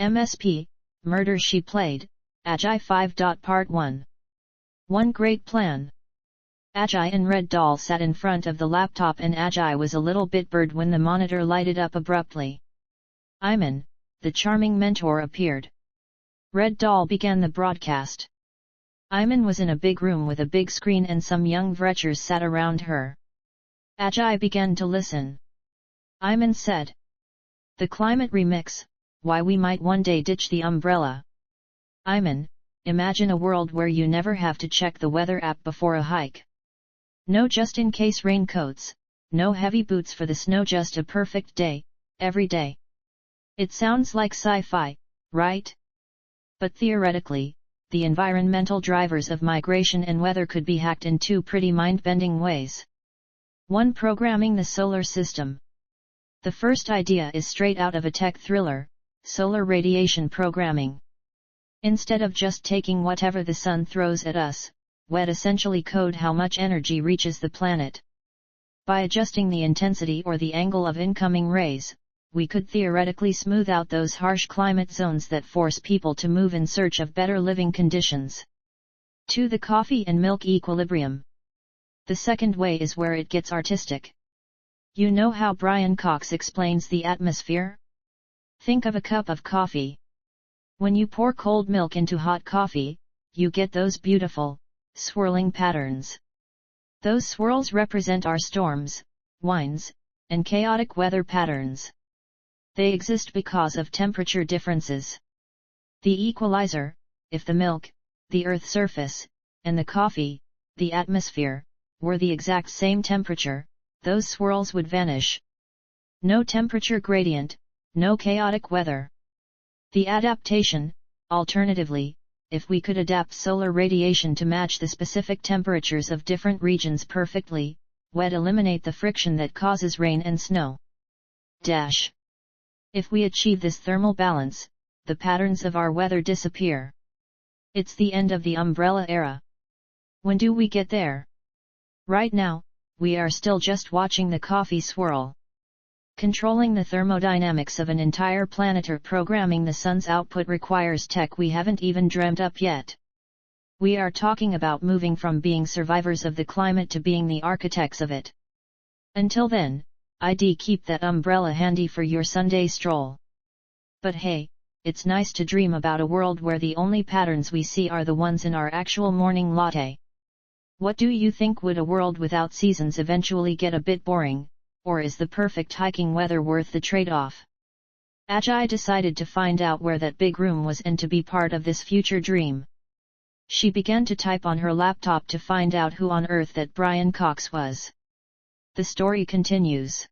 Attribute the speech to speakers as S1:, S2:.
S1: MSP, Murder She Played, Ági5. Part 1. One great plan. Ági and Red Doll sat in front of the laptop and Ági was a little bit bored when the monitor lighted up abruptly. Iman, the charming mentor, appeared. Red Doll began the broadcast. Iman was in a big room with a big screen and some young vrechers sat around her. Ági began to listen. Iman said. The climate remix, why we might one day ditch the umbrella. Iman, imagine a world where you never have to check the weather app before a hike. No just-in-case raincoats, no heavy boots for the snow, just a perfect day, every day. It sounds like sci-fi, right? But theoretically, the environmental drivers of migration and weather could be hacked in two pretty mind-bending ways. 1. Programming the solar system. The first idea is straight out of a tech thriller, solar radiation programming. Instead of just taking whatever the sun throws at us, we'd essentially code how much energy reaches the planet. By adjusting the intensity or the angle of incoming rays, we could theoretically smooth out those harsh climate zones that force people to move in search of better living conditions. 2. The coffee and milk equilibrium. The second way is where it gets artistic. You know how Brian Cox explains the atmosphere? Think of a cup of coffee. When you pour cold milk into hot coffee, you get those beautiful, swirling patterns. Those swirls represent our storms, winds, and chaotic weather patterns. They exist because of temperature differences. The equalizer, if the milk, the Earth's surface, and the coffee, the atmosphere, were the exact same temperature, those swirls would vanish. No temperature gradient, no chaotic weather. The adaptation, alternatively, if we could adapt solar radiation to match the specific temperatures of different regions perfectly, we'd eliminate the friction that causes rain and snow. If we achieve this thermal balance, the patterns of our weather disappear. It's the end of the umbrella era. When do we get there? Right now, we are still just watching the coffee swirl. Controlling the thermodynamics of an entire planet or programming the sun's output requires tech we haven't even dreamt up yet. We are talking about moving from being survivors of the climate to being the architects of it. Until then, I'd keep that umbrella handy for your Sunday stroll. But hey, it's nice to dream about a world where the only patterns we see are the ones in our actual morning latte. What do you think? Would a world without seasons eventually get a bit boring, or is the perfect hiking weather worth the trade-off? Ági decided to find out where that big room was and to be part of this future dream. She began to type on her laptop to find out who on earth that Brian Cox was. The story continues.